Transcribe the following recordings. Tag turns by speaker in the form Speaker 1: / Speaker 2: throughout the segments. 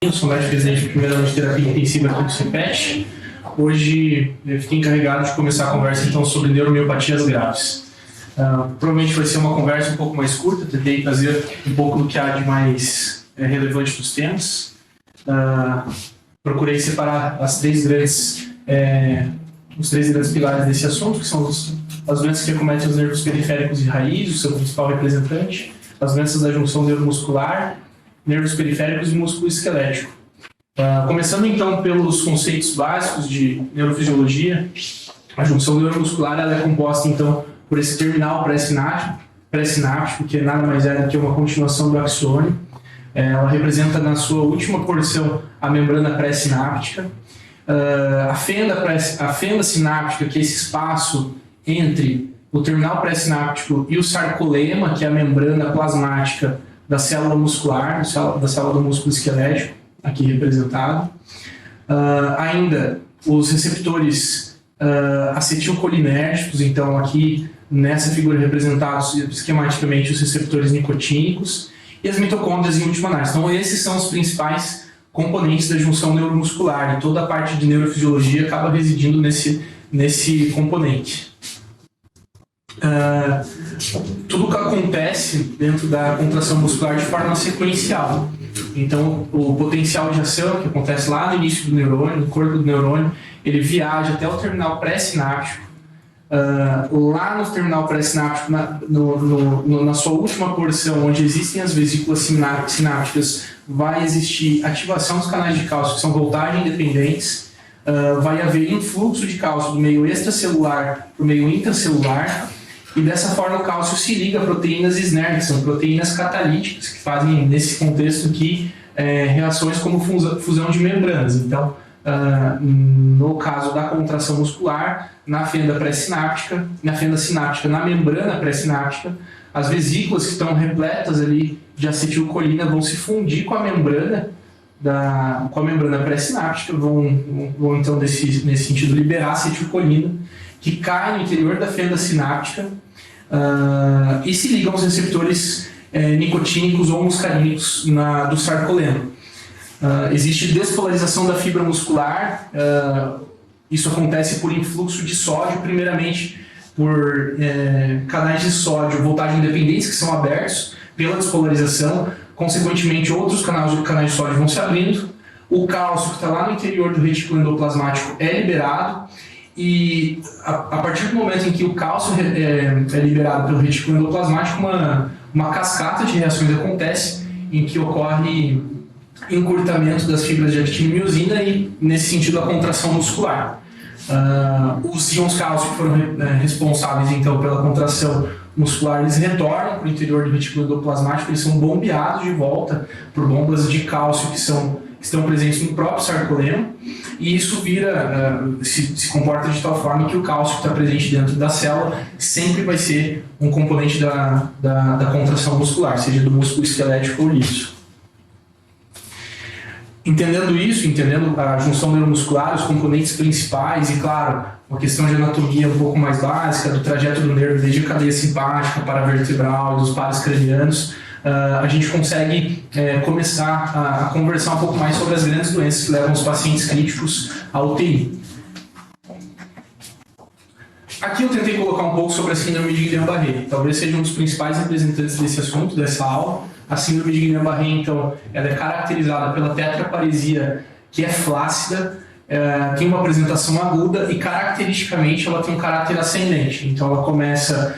Speaker 1: Eu sou médico residente de primeira de terapia intensiva aqui do CEPET. Hoje eu fiquei encarregado de começar a conversa então sobre neuromiopatias graves. Provavelmente vai ser uma conversa um pouco mais curta, tentei trazer um pouco do que há de mais relevante dos temas. Procurei separar os três grandes pilares desse assunto, que são as doenças que acometem os nervos periféricos e raiz, o seu principal representante, as doenças da junção neuromuscular, nervos periféricos e músculo esquelético. Começando então pelos conceitos básicos de neurofisiologia, a junção neuromuscular ela é composta então por esse terminal pré-sináptico, que nada mais é do que uma continuação do axônio. Ela representa na sua última porção a membrana pré-sináptica. A fenda sináptica, que é esse espaço entre o terminal pré-sináptico e o sarcolema, que é a membrana plasmática da célula muscular, da célula do músculo esquelético, aqui representado. Ainda os receptores acetilcolinérgicos, então aqui nessa figura representados esquematicamente os receptores nicotínicos e as mitocôndrias em última análise. Então esses são os principais componentes da junção neuromuscular e toda a parte de neurofisiologia acaba residindo nesse componente. Tudo que acontece dentro da contração muscular de forma sequencial. Então, o potencial de ação que acontece lá no início do neurônio, no corpo do neurônio, ele viaja até o terminal pré-sináptico. Lá no terminal pré-sináptico, na sua última porção, onde existem as vesículas sinápticas, vai existir ativação dos canais de cálcio, que são voltagem independentes. Vai haver influxo de cálcio do meio extracelular para o meio intracelular. E dessa forma o cálcio se liga a proteínas SNER, que são proteínas catalíticas, que fazem, nesse contexto aqui, reações como fusão de membranas. Então, no caso da contração muscular, na fenda pré-sináptica, na membrana pré-sináptica, as vesículas que estão repletas ali de acetilcolina vão se fundir com a membrana pré-sináptica, vão então, nesse sentido, liberar acetilcolina, que cai no interior da fenda sináptica e se ligam aos receptores nicotínicos ou muscarínicos do sarcolema. Existe despolarização da fibra muscular, isso acontece por influxo de sódio, primeiramente por canais de sódio voltagem independentes que são abertos pela despolarização, consequentemente outros canais de sódio vão se abrindo, o cálcio que está lá no interior do retículo endoplasmático é liberado. E a partir do momento em que o cálcio é liberado pelo retículo endoplasmático, uma cascata de reações acontece, em que ocorre encurtamento das fibras de actina e miosina e, nesse sentido, a contração muscular. Os íons cálcio que foram responsáveis então, pela contração muscular, eles retornam para o interior do retículo endoplasmático, eles são bombeados de volta por bombas de cálcio que estão presentes no próprio sarcolema, e isso se comporta de tal forma que o cálcio que está presente dentro da célula sempre vai ser um componente da contração muscular, seja do músculo esquelético ou liso. Entendendo isso, entendendo a junção neuromuscular, os componentes principais e, claro, uma questão de anatomia um pouco mais básica, do trajeto do nervo desde a cadeia simpática, paravertebral, dos pares cranianos, a gente consegue começar a conversar um pouco mais sobre as grandes doenças que levam os pacientes críticos à UTI. Aqui eu tentei colocar um pouco sobre a síndrome de Guillain-Barré. Talvez seja um dos principais representantes desse assunto, dessa aula. A síndrome de Guillain-Barré, então, ela é caracterizada pela tetraparesia, que é flácida, tem uma apresentação aguda e, caracteristicamente, ela tem um caráter ascendente. Então, ela começa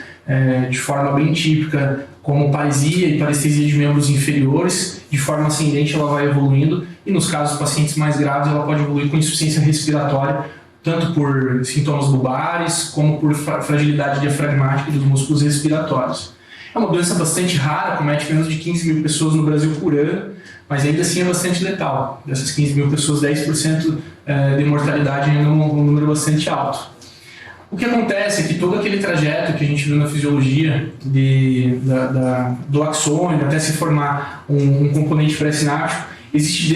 Speaker 1: de forma bem típica, como paresia e parestesia de membros inferiores, de forma ascendente ela vai evoluindo, e nos casos de pacientes mais graves ela pode evoluir com insuficiência respiratória, tanto por sintomas lobares, como por fragilidade diafragmática dos músculos respiratórios. É uma doença bastante rara, comete menos de 15 mil pessoas no Brasil por ano, mas ainda assim é bastante letal. Dessas 15 mil pessoas, 10% de mortalidade ainda é um número bastante alto. O que acontece é que todo aquele trajeto que a gente viu na fisiologia do axônio até se formar um componente pré-sináptico, existe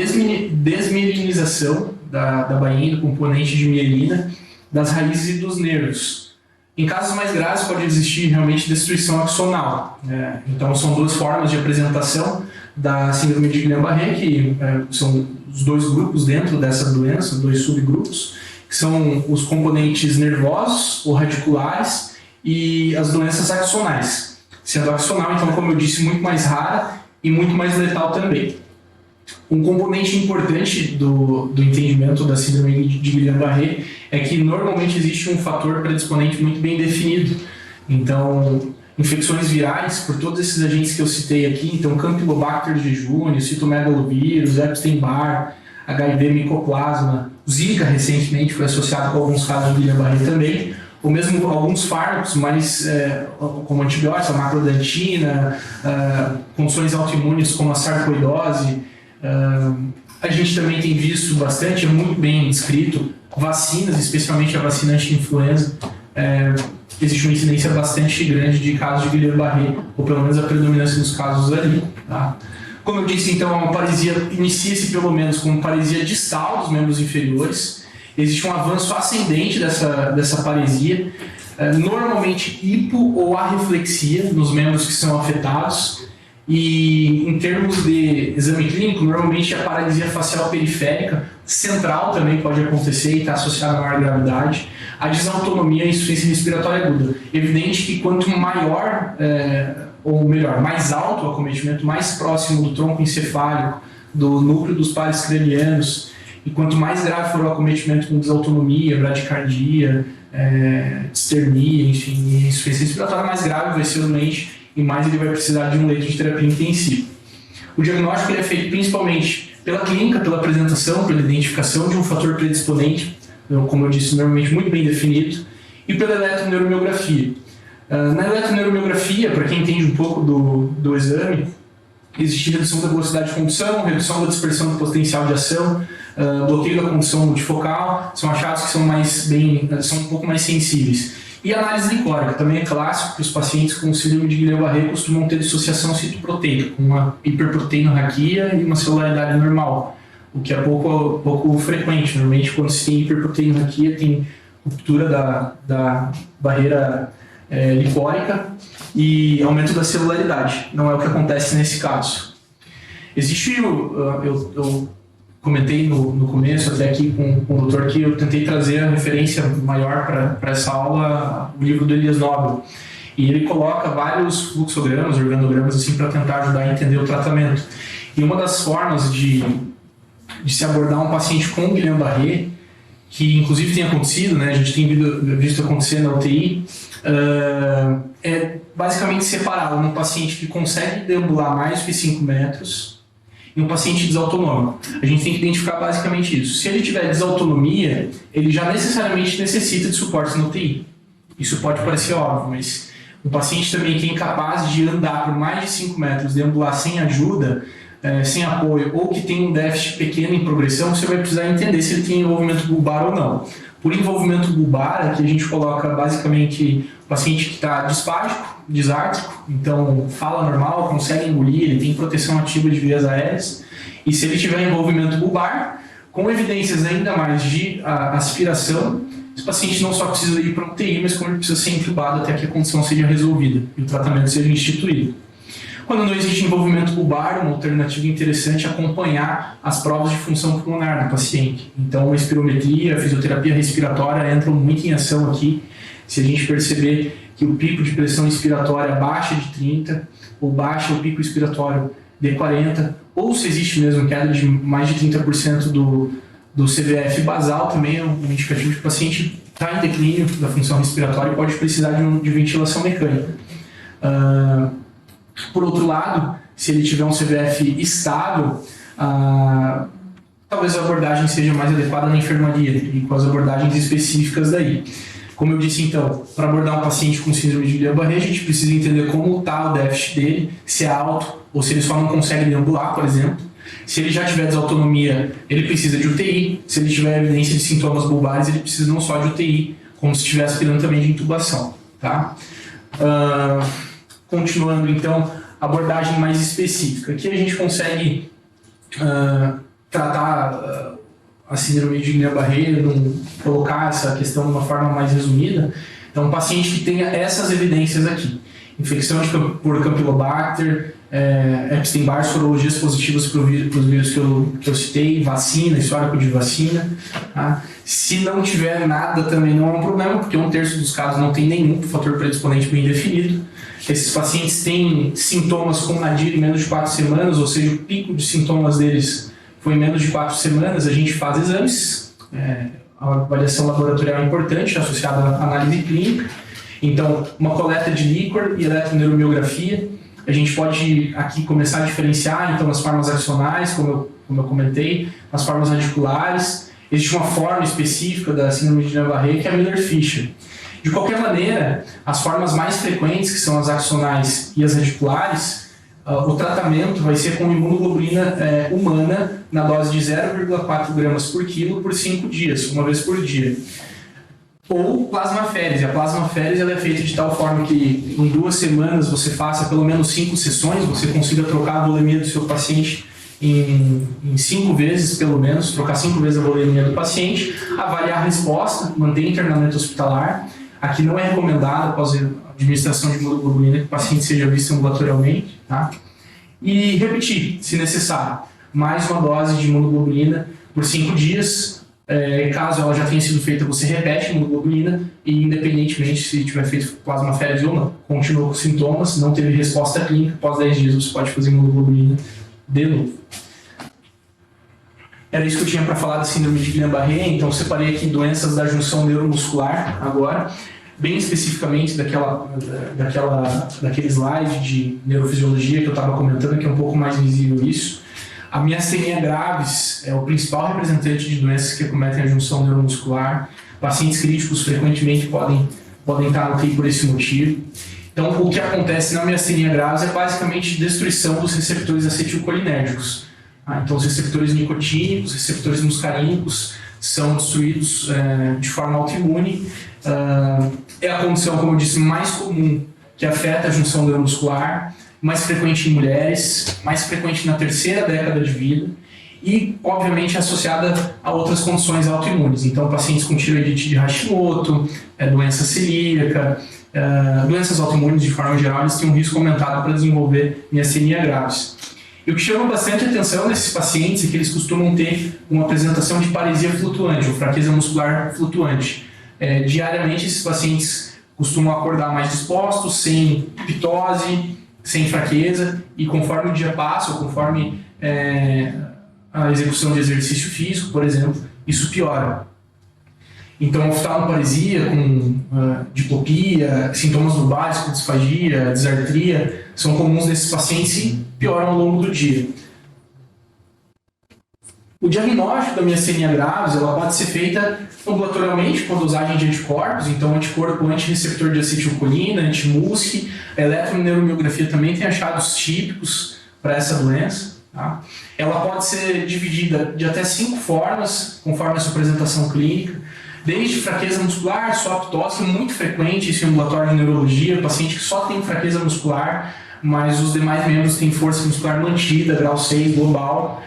Speaker 1: desmielinização da bainha, do componente de mielina, das raízes e dos nervos. Em casos mais graves pode existir realmente destruição axonal. Então são duas formas de apresentação da síndrome de Guillain-Barré, que são os dois grupos dentro dessa doença, dois subgrupos, que são os componentes nervosos ou radiculares e as doenças axonais. Sendo axonal, então, como eu disse, muito mais rara e muito mais letal também. Um componente importante do entendimento da síndrome de Guillain-Barré é que normalmente existe um fator predisponente muito bem definido. Então, infecções virais, por todos esses agentes que eu citei aqui, então Campylobacter jejuni, citomegalovírus, Epstein-Barr, HIV micoplasma, Zika recentemente foi associado com alguns casos de Guillain-Barré também, ou mesmo alguns fármacos, mais como antibióticos, a macrodantina, condições autoimunes como a sarcoidose. A gente também tem visto bastante, é muito bem escrito, vacinas, especialmente a vacina anti-influenza. Existe uma incidência bastante grande de casos de Guillain-Barré, ou pelo menos a predominância dos casos ali. Tá? Como eu disse, então, a paresia inicia-se pelo menos com paresia distal dos membros inferiores. Existe um avanço ascendente dessa paresia, normalmente hipo ou arreflexia nos membros que são afetados. E em termos de exame clínico, normalmente a paralisia facial periférica central também pode acontecer e está associada a maior gravidade. A desautonomia e insuficiência respiratória aguda. Evidente que quanto maior, ou melhor, mais alto o acometimento, mais próximo do tronco encefálico, do núcleo dos pares cranianos, e quanto mais grave for o acometimento com desautonomia, bradicardia, disternia, enfim, insuficiência respiratória, mais grave vai ser o doente e mais ele vai precisar de um leito de terapia intensiva. O diagnóstico ele é feito principalmente pela clínica, pela apresentação, pela identificação de um fator predisponente, como eu disse, normalmente muito bem definido, e pela eletroneuromiografia. Na eletroneuromiografia, para quem entende um pouco do exame, existe redução da velocidade de condução, redução da dispersão do potencial de ação, bloqueio da condução multifocal, são achados que são um pouco mais sensíveis. E análise glicórica, também é clássico que os pacientes com síndrome de Guillain-Barré costumam ter dissociação citoproteica, com uma hiperproteinorraquia e uma celularidade normal, o que é pouco frequente. Normalmente, quando se tem hiperproteinorraquia, tem ruptura da barreira licórica e aumento da celularidade. Não é o que acontece nesse caso. Existe, eu comentei no começo, até aqui com o doutor, que eu tentei trazer a referência maior para essa aula, o livro do Elias Nobel. E ele coloca vários fluxogramas, organogramas, assim, para tentar ajudar a entender o tratamento. E uma das formas de se abordar um paciente com Guillain-Barré, que inclusive tem acontecido, né, a gente tem visto acontecer na UTI, é basicamente separar um paciente que consegue deambular mais que 5 metros e um paciente desautonômico. A gente tem que identificar basicamente isso. Se ele tiver desautonomia, ele já necessariamente necessita de suporte na UTI. Isso pode parecer óbvio, mas um paciente também que é incapaz de andar por mais de 5 metros, deambular sem ajuda, sem apoio, ou que tem um déficit pequeno em progressão, você vai precisar entender se ele tem envolvimento bulbar ou não. Por envolvimento bulbar, aqui a gente coloca basicamente o paciente que está dispágico, disártrico, então fala normal, consegue engolir, ele tem proteção ativa de vias aéreas, e se ele tiver envolvimento bulbar, com evidências ainda mais de aspiração, esse paciente não só precisa ir para um UTI, mas como ele precisa ser entubado até que a condição seja resolvida e o tratamento seja instituído. Quando não existe envolvimento bulbar, uma alternativa interessante é acompanhar as provas de função pulmonar do paciente. Então, a espirometria, a fisioterapia respiratória entram muito em ação aqui. Se a gente perceber que o pico de pressão inspiratória baixa de 30, ou baixa o pico expiratório de 40, ou se existe mesmo queda de mais de 30% do CVF basal, também é um indicativo de que o paciente está em declínio da função respiratória e pode precisar de ventilação mecânica. Por outro lado, se ele tiver um CVF estável, talvez a abordagem seja mais adequada na enfermaria e com as abordagens específicas daí. Como eu disse, então, para abordar um paciente com síndrome de Guillain-Barré, a gente precisa entender como está o déficit dele, se é alto ou se ele só não consegue deambular, por exemplo. Se ele já tiver desautonomia, ele precisa de UTI. Se ele tiver evidência de sintomas bulbares, ele precisa não só de UTI, como se estiver aspirando também de intubação. Tá? Continuando, então, abordagem mais específica. Aqui a gente consegue tratar a síndrome de Guillain-Barré, colocar essa questão de uma forma mais resumida. Então, um paciente que tenha essas evidências aqui, infecção por Campylobacter, Epstein-Barr, sorologias positivas para os vírus que eu citei, vacina, histórico de vacina. Tá? Se não tiver nada, também não é um problema, porque 1/3 dos casos não tem nenhum fator predisponente bem definido. Esses pacientes têm sintomas com nadir em menos de 4 semanas, ou seja, o pico de sintomas deles foi em menos de 4 semanas. A gente faz exames, a avaliação laboratorial é importante, associada à análise clínica. Então, uma coleta de líquor e eletroneuromiografia. A gente pode aqui começar a diferenciar então as formas axonais, como eu comentei, as formas radiculares. Existe uma forma específica da síndrome de Guillain-Barré, que é a Miller-Fisher. De qualquer maneira, as formas mais frequentes, que são as axonais e as radiculares, o tratamento vai ser com imunoglobulina humana na dose de 0,4 gramas por quilo por 5 dias, uma vez por dia. Ou plasmaférese. A plasmaférese ela é feita de tal forma que em 2 semanas você faça pelo menos 5 sessões, você consiga trocar a volemia do seu paciente em 5 vezes, pelo menos, trocar 5 vezes a volemia do paciente, avaliar a resposta, manter internamento hospitalar. Aqui não é recomendado após a administração de imunoglobulina que o paciente seja visto ambulatorialmente, tá? E repetir, se necessário, mais uma dose de imunoglobulina por 5 dias. Caso ela já tenha sido feita, você repete a imunoglobulina e, independentemente se tiver feito plasmaférese ou não, continua com sintomas, não teve resposta clínica, após 10 dias você pode fazer imunoglobulina de novo. Era isso que eu tinha para falar da síndrome de Guillain-Barré. Então separei aqui doenças da junção neuromuscular agora, bem especificamente daquele slide de neurofisiologia que eu estava comentando, que é um pouco mais visível isso. A miastenia gravis é o principal representante de doenças que acometem a junção neuromuscular. Pacientes críticos frequentemente podem estar no TI por esse motivo. Então, o que acontece na miastenia gravis é basicamente destruição dos receptores acetilcolinérgicos. Então, os receptores nicotínicos, receptores muscarínicos são destruídos de forma autoimune. É a condição, como eu disse, mais comum que afeta a junção neuromuscular, mais frequente em mulheres, mais frequente na 3ª década de vida e, obviamente, associada a outras condições autoimunes. Então, pacientes com tireoidite de Hashimoto, doença celíaca, doenças autoimunes de forma geral, eles têm um risco aumentado para desenvolver miastenia gravis. E o que chama bastante atenção nesses pacientes é que eles costumam ter uma apresentação de paresia flutuante, ou fraqueza muscular flutuante. Diariamente, esses pacientes costumam acordar mais dispostos, sem pitose, sem fraqueza, e conforme o dia passa, ou conforme a execução de exercício físico, por exemplo, isso piora. Então, oftalmoparesia com diplopia, sintomas lombares com disfagia, disartria, são comuns nesses pacientes e pioram ao longo do dia. O diagnóstico da miastenia gravis ela pode ser feita ambulatorialmente com dosagem de anticorpos, então anticorpo antirreceptor de acetilcolina, anti-MUSC. A eletroneuromiografia também tem achados típicos para essa doença. Tá? Ela pode ser dividida de até 5 formas, conforme a sua apresentação clínica, desde fraqueza muscular, só aptose, que é muito frequente isso em ambulatório de neurologia, paciente que só tem fraqueza muscular, mas os demais membros têm força muscular mantida, grau 6, global.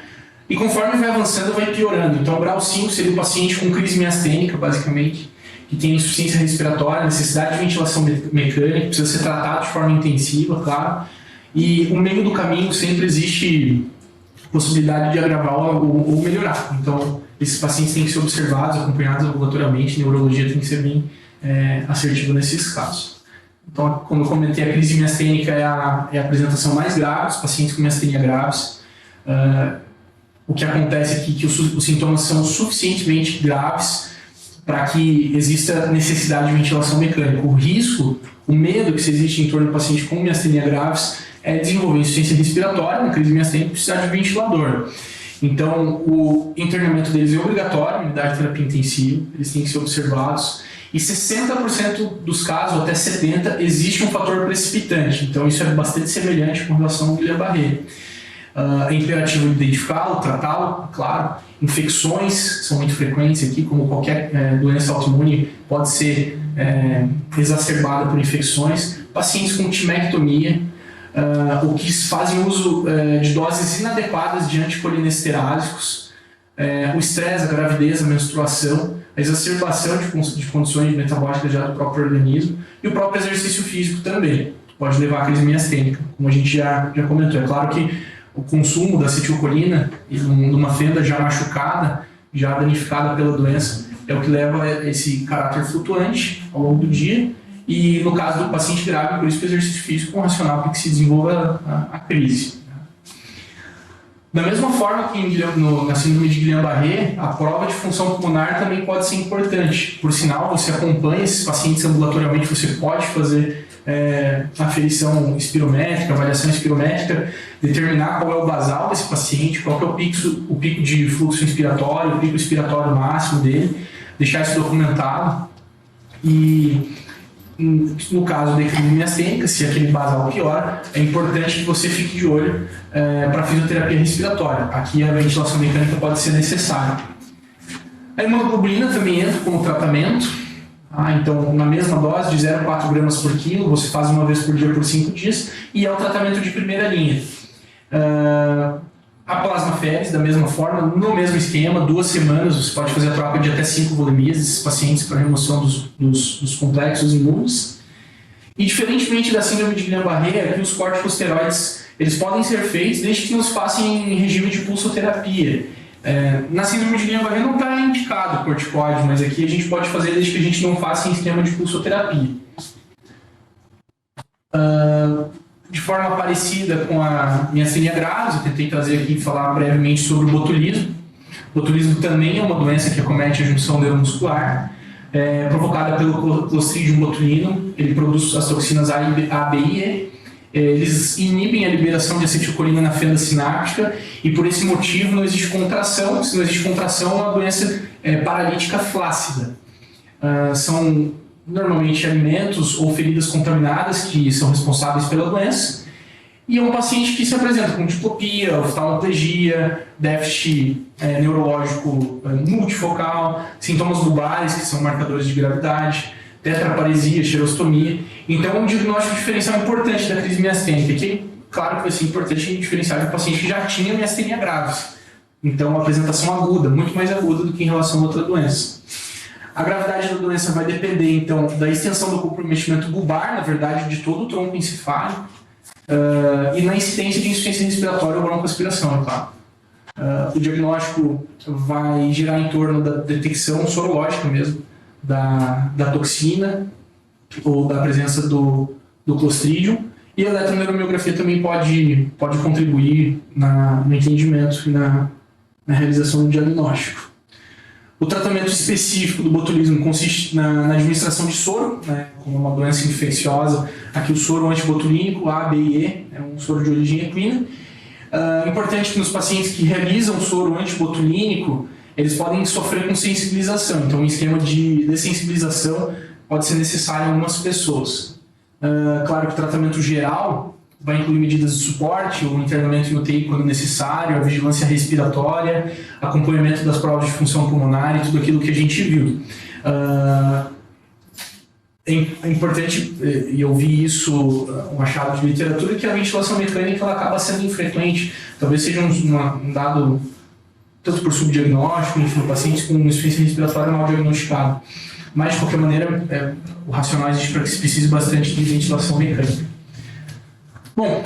Speaker 1: E conforme vai avançando, vai piorando. Então, o grau 5 seria o paciente com crise miastênica, basicamente, que tem insuficiência respiratória, necessidade de ventilação mecânica, precisa ser tratado de forma intensiva, claro. E no meio do caminho sempre existe possibilidade de agravar ou melhorar. Então, esses pacientes têm que ser observados, acompanhados ambulatorialmente, a neurologia tem que ser bem assertiva nesses casos. Então, como eu comentei, a crise miastênica é a apresentação mais grave dos pacientes com miastenia graves. O que acontece aqui é que os sintomas são suficientemente graves para que exista necessidade de ventilação mecânica. O risco, o medo que se existe em torno do paciente com miastenia graves é desenvolver insuficiência respiratória, na crise miastênica, precisar de ventilador. Então, o internamento deles é obrigatório, unidade de terapia intensiva, eles têm que ser observados. E 60% dos casos, até 70%, existe um fator precipitante. Então, isso é bastante semelhante com relação ao Guillain-Barré. É imperativo identificá-lo, tratá-lo, claro. Infecções são muito frequentes aqui, como qualquer doença autoimune pode ser exacerbada por infecções. Pacientes com timectomia, ou que fazem uso de doses inadequadas de anticolinesterásicos, o estresse, a gravidez, a menstruação. a exacerbação de condições metabólicas já do próprio organismo e o próprio exercício físico também pode levar à crise miastênica, como a gente já comentou. É claro que o consumo da acetilcolina numa fenda já machucada, já danificada pela doença, é o que leva a esse caráter flutuante ao longo do dia. E no caso do paciente grave, por isso que o exercício físico é um racional para que se desenvolva a crise. Da mesma forma que na síndrome de Guillain-Barré, a prova de função pulmonar também pode ser importante. Por sinal, você acompanha esses pacientes ambulatorialmente, você pode fazer aferição espirométrica, avaliação espirométrica, determinar qual é o basal desse paciente, qual é o pico de fluxo inspiratório, o pico expiratório máximo dele, deixar isso documentado. E no caso da crise miastênica, se aquele basal piora, é importante que você fique de olho para a fisioterapia respiratória. Aqui a ventilação mecânica pode ser necessária. A imunoglobulina também entra como tratamento. Então, na mesma dose de 0,4 gramas por quilo, você faz uma vez por dia por 5 dias e é o tratamento de primeira linha. A plasmaférese, da mesma forma, no mesmo esquema, 2 semanas, você pode fazer a troca de até 5 volemias desses pacientes para remoção dos complexos imunes. E diferentemente da síndrome de Guillain-Barré, aqui os corticosteroides eles podem ser feitos desde que não se façam em regime de pulsoterapia. Na síndrome de Guillain-Barré não está indicado corticoide, mas aqui a gente pode fazer desde que a gente não faça em esquema de pulsoterapia. De forma parecida com a miastenia graves, eu tentei trazer aqui e falar brevemente sobre o botulismo. O botulismo também é uma doença que acomete a junção neuromuscular, provocada pelo Clostridium botulinum. Ele produz as toxinas A, B e E. Eles inibem a liberação de acetilcolina na fenda sináptica e por esse motivo não existe contração. Se não existe contração, é uma doença paralítica flácida. São normalmente alimentos ou feridas contaminadas que são responsáveis pela doença. E é um paciente que se apresenta com diplopia, oftalmoplegia, déficit neurológico multifocal, sintomas bulbares, que são marcadores de gravidade, tetraparesia, xerostomia. Então, é um diagnóstico diferencial importante da crise miastênica, que, claro, que vai ser importante diferenciar de um paciente que já tinha miastenia graves. Então, uma apresentação aguda, muito mais aguda do que em relação a outra doença. A gravidade da doença vai depender, então, da extensão do comprometimento bulbar, na verdade, de todo o tronco encefálico, e na incidência de insuficiência respiratória ou broncoaspiração, é claro. O diagnóstico vai girar em torno da detecção sorológica mesmo, da toxina ou da presença do Clostridium, e a eletroneuromiografia também pode contribuir no entendimento e na realização do diagnóstico. O tratamento específico do botulismo consiste na administração de soro, como uma doença infecciosa. Aqui o soro antibotulínico A, B e E, é um soro de origem equina. Importante que nos pacientes que realizam soro antibotulínico, eles podem sofrer com sensibilização. Então, um esquema de dessensibilização pode ser necessário em algumas pessoas. Claro que o tratamento geral vai incluir medidas de suporte, o internamento em UTI quando necessário, a vigilância respiratória, acompanhamento das provas de função pulmonar e tudo aquilo que a gente viu. É importante, e eu vi isso, um achado de literatura, que a ventilação mecânica ela acaba sendo infrequente. Talvez seja um dado, tanto por subdiagnóstico, enfim, pacientes com insuficiência respiratória mal diagnosticada. Mas, de qualquer maneira, o racional existe para que se precise bastante de ventilação mecânica. Bom,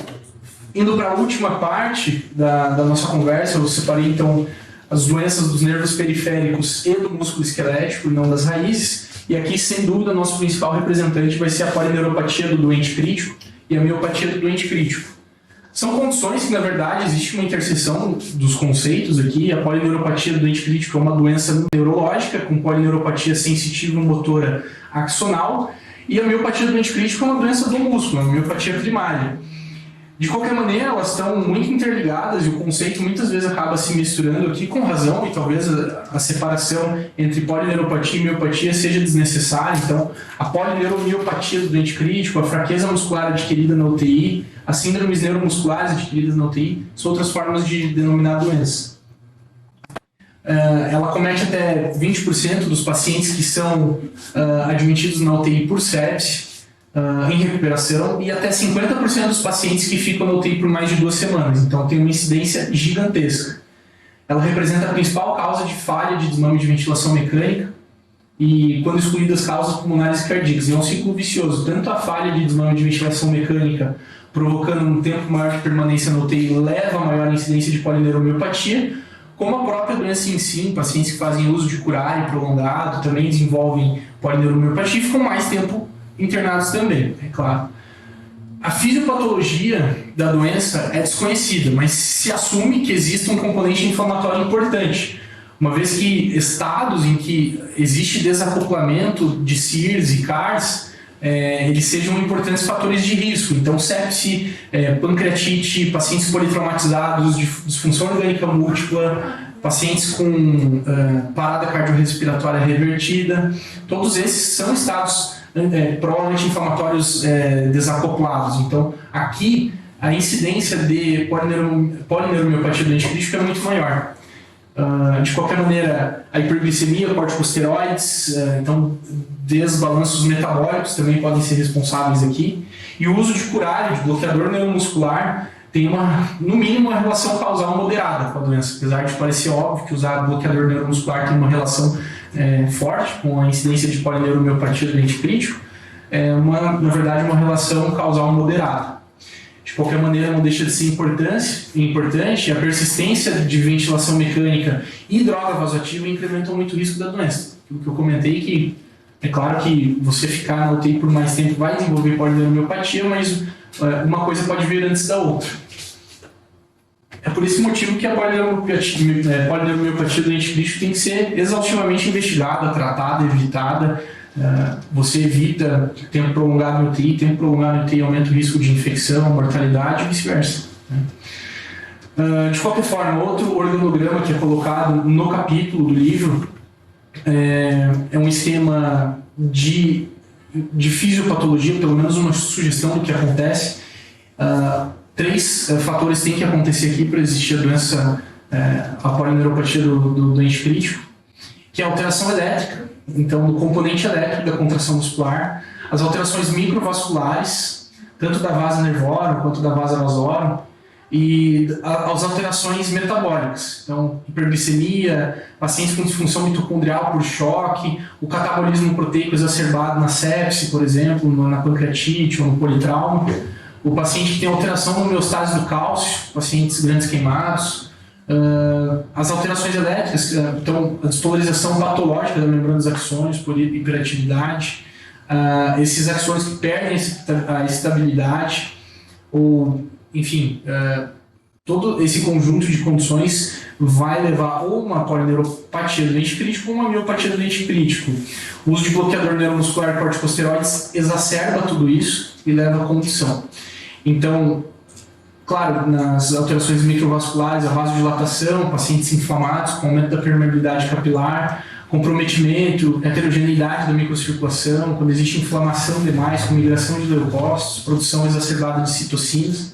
Speaker 1: indo para a última parte da nossa conversa, eu separei então as doenças dos nervos periféricos e do músculo esquelético, e não das raízes. E aqui, sem dúvida, nosso principal representante vai ser a polineuropatia do doente crítico e a miopatia do doente crítico. São condições que, na verdade, existe uma interseção dos conceitos aqui. A polineuropatia do doente crítico é uma doença neurológica, com polineuropatia sensitiva motora axonal, e a miopatia do doente crítico é uma doença do músculo, uma miopatia primária. De qualquer maneira, elas estão muito interligadas e o conceito muitas vezes acaba se misturando aqui com razão, e talvez a separação entre polineuropatia e miopatia seja desnecessária. Então, a polineuropatía do doente crítico, a fraqueza muscular adquirida na UTI, as síndromes neuromusculares adquiridas na UTI, são outras formas de denominar a doença. Ela comete até 20% dos pacientes que são admitidos na UTI por sepse, em recuperação, e até 50% dos pacientes que ficam na UTI por mais de 2 semanas. Então tem uma incidência gigantesca. Ela representa a principal causa de falha de desmame de ventilação mecânica. e quando excluídas causas pulmonares e cardíacas. E é um ciclo vicioso. Tanto a falha de desmame de ventilação mecânica, provocando um tempo maior de permanência na UTI, leva a maior incidência de polineuromiopatía, como a própria doença em si, pacientes que fazem uso de curário prolongado também desenvolvem polineuromiopatía e ficam mais tempo internados também, é claro. A fisiopatologia da doença é desconhecida, mas se assume que existe um componente inflamatório importante, uma vez que estados em que existe desacoplamento de CIRS e CARS, eles sejam importantes fatores de risco. Então, sepse, pancreatite, pacientes politraumatizados, disfunção orgânica múltipla, pacientes com parada cardiorrespiratória revertida, todos esses são estados provavelmente inflamatórios desacoplados. Então, aqui, a incidência de polineuromiopatía doente crítico é muito maior. De qualquer maneira, a hiperglicemia, corticosteroides, então desbalanços metabólicos também podem ser responsáveis aqui. E o uso de curário, de bloqueador neuromuscular, tem no mínimo uma relação causal moderada com a doença, apesar de parecer óbvio que usar bloqueador neuromuscular tem uma relação forte com a incidência de polineuromiopatía doente crítico, na verdade uma relação causal moderada. De qualquer maneira, não deixa de ser importante, a persistência de ventilação mecânica e droga vasoativa incrementam muito o risco da doença. O que eu comentei que é claro que você ficar na UTI por mais tempo vai desenvolver polineuromiopatía, mas uma coisa pode vir antes da outra. É por esse motivo que a polineuromiopatia doente crítico tem que ser exaustivamente investigada, tratada, evitada. Você evita tempo prolongado no UTI, tempo prolongado no UTI aumenta o risco de infecção, mortalidade e vice-versa. De qualquer forma, outro organograma que é colocado no capítulo do livro é um esquema de fisiopatologia, pelo menos uma sugestão do que acontece. 3 fatores têm que acontecer aqui para existir a doença, a polineuropatia do doente crítico, que é a alteração elétrica, então do componente elétrico da contração muscular, as alterações microvasculares, tanto da vasa nervorum quanto da vasa vasorum, e as alterações metabólicas, então hiperglicemia, pacientes com disfunção mitocondrial por choque, o catabolismo proteico exacerbado na sepse, por exemplo, na pancreatite ou no politrauma, o paciente que tem alteração no homeostase do cálcio, pacientes grandes queimados, as alterações elétricas, então a despolarização patológica da membrana dos axônios por hiperatividade, esses axônios que perdem a estabilidade, ou enfim, todo esse conjunto de condições vai levar ou uma polineuropatia doente crítico ou uma miopatia doente crítico. O uso de bloqueador neuromuscular e corticosteroides exacerba tudo isso e leva à condição. Então, claro, nas alterações microvasculares, a vasodilatação, pacientes inflamados, com aumento da permeabilidade capilar, comprometimento, heterogeneidade da microcirculação, quando existe inflamação demais, com migração de leucócitos, produção exacerbada de citocinas,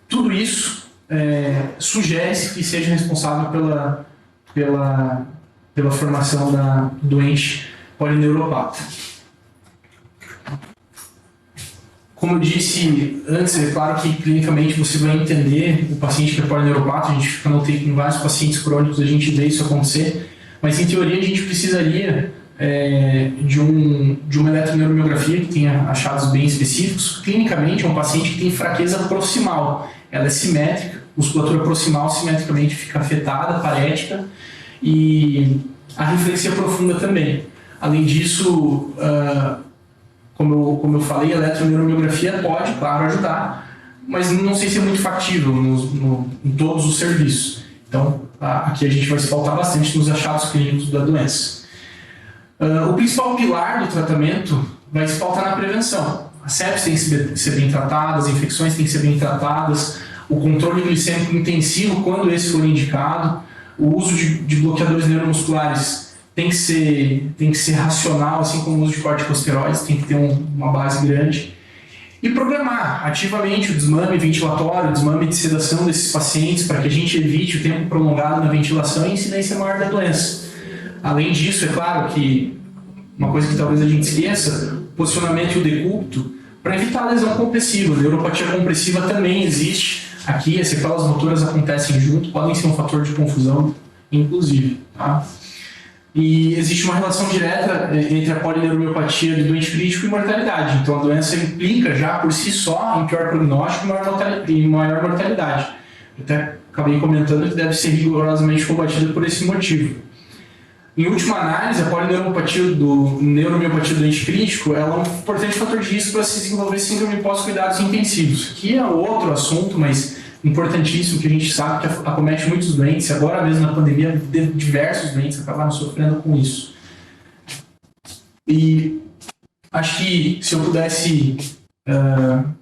Speaker 1: tudo isso sugere-se que seja responsável pela formação da doente polineuropata. Como eu disse antes, é claro que clinicamente você vai entender o paciente que é polineuropata, a gente fica no UTI com vários pacientes crônicos, a gente vê isso acontecer, mas em teoria a gente precisaria de uma eletroneuromiografia que tenha achados bem específicos. Clinicamente é um paciente que tem fraqueza proximal, ela é simétrica, musculatura proximal simetricamente fica afetada, parética, e a reflexia profunda também. Além disso, como eu falei, a eletroneuromiografia pode, claro, ajudar, mas não sei se é muito factível em todos os serviços. Então, aqui a gente vai se pautar bastante nos achados clínicos da doença. O principal pilar do tratamento vai se pautar na prevenção. As sepses têm que ser bem tratadas, as infecções têm que ser bem tratadas, o controle glicêmico intensivo, quando esse for indicado, o uso de bloqueadores neuromusculares tem que ser racional, assim como o uso de corticosteroides, tem que ter uma base grande. E programar ativamente o desmame ventilatório, o desmame de sedação desses pacientes, para que a gente evite o tempo prolongado na ventilação e a incidência maior da doença. Além disso, é claro que uma coisa que talvez a gente esqueça, o posicionamento e o decúbito, para evitar a lesão compressiva. A neuropatia compressiva também existe. Aqui, as sequelas motoras acontecem junto, podem ser um fator de confusão, inclusive. Tá? E existe uma relação direta entre a polineuropatia do doente crítico e mortalidade. Então, a doença implica já por si só em pior prognóstico e maior mortalidade. Eu até acabei comentando que deve ser rigorosamente combatida por esse motivo. Em última análise, a polineuropatia do doente crítico ela é um importante fator de risco para se desenvolver síndrome pós-cuidados intensivos, que é outro assunto, mas importantíssimo, que a gente sabe que acomete muitos doentes. Agora mesmo na pandemia, diversos doentes acabaram sofrendo com isso. E acho que se eu pudesse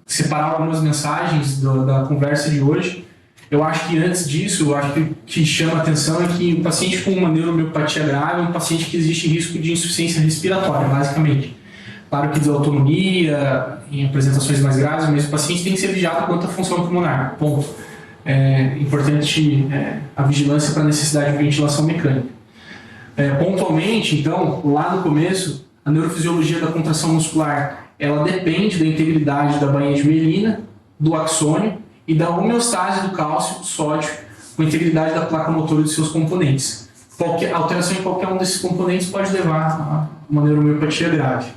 Speaker 1: separar algumas mensagens da conversa de hoje, eu acho que antes disso, eu acho que o que chama a atenção é que o paciente com uma neuromiopatia grave é um paciente que existe risco de insuficiência respiratória, basicamente. Claro que desautonomia, em apresentações mais graves, mas o paciente tem que ser vigiado quanto à função pulmonar, ponto. É importante a vigilância para a necessidade de ventilação mecânica. Pontualmente, então, lá no começo, a neurofisiologia da contração muscular, ela depende da integridade da bainha de mielina, do axônio e da homeostase do cálcio, do sódio, com a integridade da placa motora de seus componentes. Qualquer alteração em qualquer um desses componentes pode levar a uma neuromiopatia grave.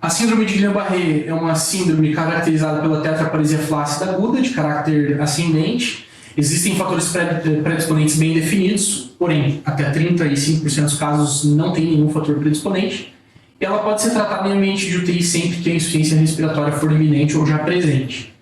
Speaker 1: A síndrome de Guillain-Barré é uma síndrome caracterizada pela tetraparesia flácida aguda, de caráter ascendente. Existem fatores predisponentes bem definidos, porém, até 35% dos casos não tem nenhum fator predisponente. E ela pode ser tratada em ambiente de UTI sempre que a insuficiência respiratória for iminente ou já presente.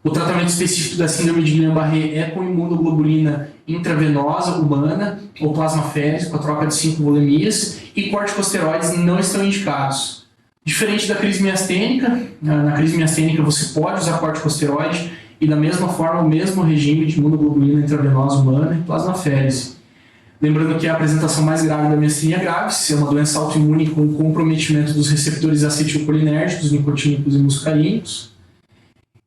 Speaker 1: O tratamento específico da síndrome de Guillain-Barré é com imunoglobulina intravenosa humana ou plasmaféresis, com a troca de 5 volemias, e corticosteroides não estão indicados. Diferente da crise miastênica, na crise miastênica você pode usar corticosteroide e da mesma forma o mesmo regime de imunoglobulina intravenosa humana e plasmaféresis. Lembrando que a apresentação mais grave da miastenia gravis é uma doença autoimune com comprometimento dos receptores acetilcolinérgicos, nicotínicos e muscarínicos.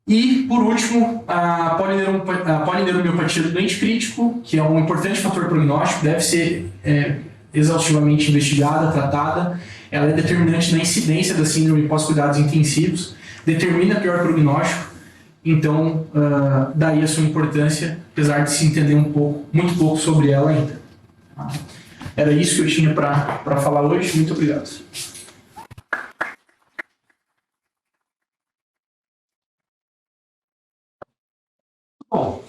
Speaker 1: E, por último, a polineuropatía do doente crítico, que é um importante fator prognóstico, deve ser exaustivamente investigada, tratada. Ela é determinante na incidência da síndrome pós-cuidados intensivos, determina pior prognóstico, então, daí a sua importância, apesar de se entender muito pouco sobre ela ainda. Era isso que eu tinha para falar hoje. Muito obrigado.
Speaker 2: Bom,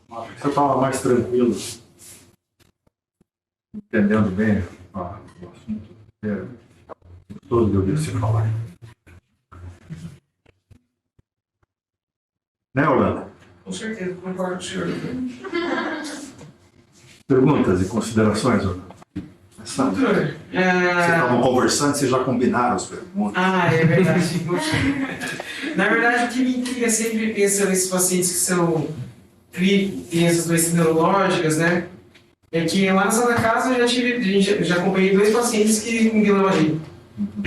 Speaker 2: você estava mais tranquilo, entendendo bem o assunto. Gostoso de ouvir você falar. Né, Orlando?
Speaker 3: Com certeza, concordo com o senhor.
Speaker 2: Perguntas e considerações, Orlando?
Speaker 3: Doutor,
Speaker 2: Vocês estavam conversando, vocês já combinaram as perguntas.
Speaker 3: é verdade. Na verdade, o que me intriga sempre pensando nesses pacientes que são têm essas doenças neurológicas, né? É que lá na Santa Casa eu já acompanhei 2 pacientes que com Guillain-Barré,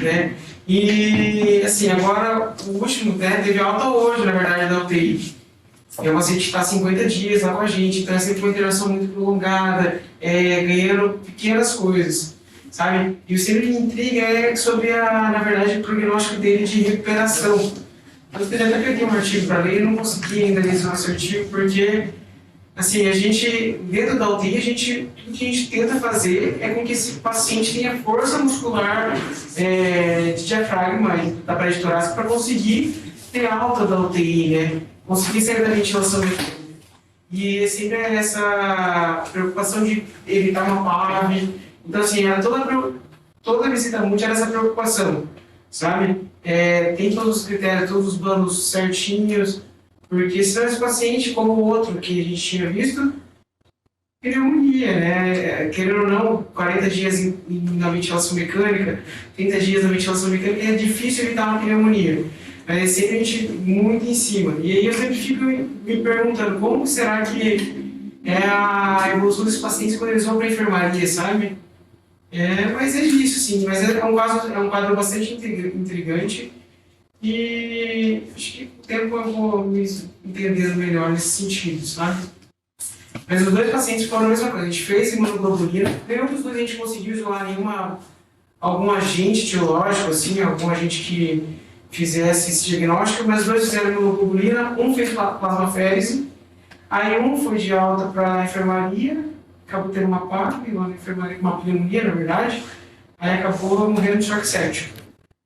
Speaker 3: né? E, assim, agora o último, né, teve alta hoje, na verdade, da UTI. É um paciente que está 50 dias lá com a gente, então é sempre uma interação muito prolongada, ganhando pequenas coisas, sabe? E o que sempre me intriga é sobre, na verdade, o prognóstico dele de recuperação. Eu até peguei um artigo para ler e não consegui ainda ler esse artigo, porque, assim, a gente, dentro da UTI, tudo que a gente tenta fazer é com que esse paciente tenha força muscular de diafragma da parede torácica para conseguir ter alta da UTI, né? Conseguir sair da ventilação mecânica. E é sempre essa preocupação de evitar uma PAV. Então, assim, era toda visita multi era essa preocupação, sabe? Tem todos os critérios, todos os planos certinhos, porque senão esse paciente, como o outro que a gente tinha visto, pneumonia, né? Querendo ou não, 40 dias na ventilação mecânica, 30 dias na ventilação mecânica, é difícil evitar uma pneumonia. Mas é sempre a gente muito em cima. E aí eu sempre fico me perguntando como será que é a evolução desses pacientes quando eles vão para a enfermaria, sabe? Mas é isso, sim. Mas é um quadro bastante intrigante. E acho que com o tempo eu vou me entendendo melhor nesse sentido, sabe? Mas os 2 pacientes foram a mesma coisa. A gente fez imunoglobulina. Nenhum dos 2 a gente conseguiu isolar algum agente etiológico, assim, algum agente que fizesse esse diagnóstico, mas os 2 fizeram imunoglobulina, um fez plasmaférese, aí um foi de alta para a enfermaria acabou tendo uma pane lá na enfermaria, uma pneumonia, na verdade, aí acabou morrendo de choque séptico.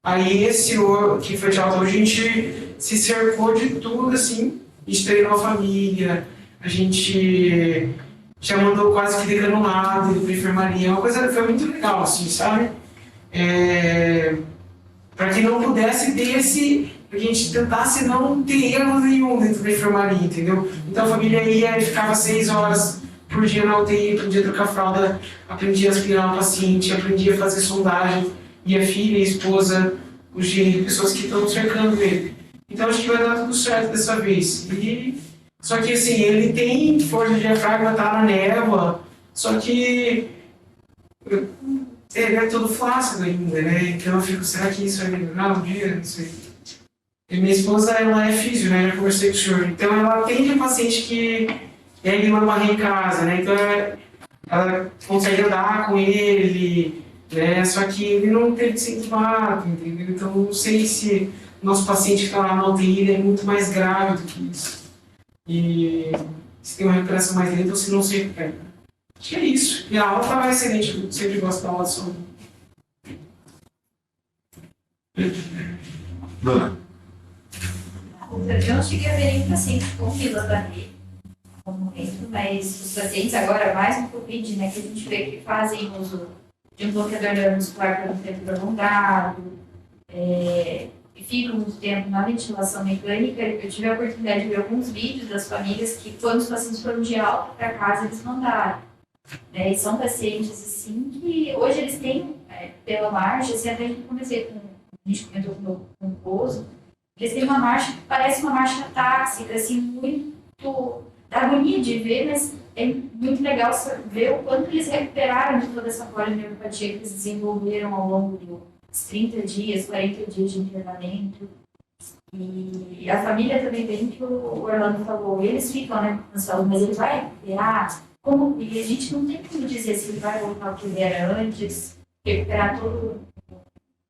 Speaker 3: Aí esse que foi de alta hoje, a gente se cercou de tudo, assim, a gente treinou a família, a gente já mandou quase que degranulado ele pra enfermaria, uma coisa foi muito legal, assim, sabe? Para que não pudesse ter para que a gente tentasse não ter erro nenhum dentro da enfermaria, entendeu? Então a família ia e ficava 6 horas por dia na UTI, aprendia a trocar fralda, aprendia a aspirar o paciente, aprendia a fazer sondagem, e a filha, a esposa, os genros, pessoas que estão cercando ele. Então acho que vai dar tudo certo dessa vez. Só que assim, ele tem força de diafragma, tá na névoa, só que ele é todo flácido ainda, né? Então eu fico, será que isso vai melhorar um dia? Não sei. E minha esposa, ela é físio, né? Eu já conversei com o senhor. Então ela atende um paciente que ele mama em casa, né? Então ela consegue andar com ele, né? Só que ele não teve sintomático, entendeu? Então não sei se o nosso paciente que está lá na UTI é muito mais grave do que isso. E se tem uma recuperação mais lenta ou se não se recupera. Acho que é isso. E a aula estava excelente, eu sempre gosto da aula de som.
Speaker 4: Eu não cheguei a ver nenhum paciente com filoterapia no momento, mas os pacientes agora, mais no Covid, né, que a gente vê que fazem uso de um bloqueador neuromuscular por um tempo prolongado, e ficam muito tempo na ventilação mecânica. Eu tive a oportunidade de ver alguns vídeos das famílias que, quando os pacientes foram de alta para casa, eles mandaram. E são pacientes, assim, que hoje eles têm, pela marcha, assim, até a gente comentou com o esposo, eles têm uma marcha que parece uma marcha táxica, assim, muito... dá agonia de ver, mas é muito legal ver o quanto eles recuperaram de toda essa polineuropatia que eles desenvolveram ao longo dos 30 dias, 40 dias de internamento. E a família também vem, que o Orlando falou, eles ficam, né, cansados, mas ele vai recuperar. E a gente não tem como dizer se ele vai voltar ao que ele era antes, recuperar toda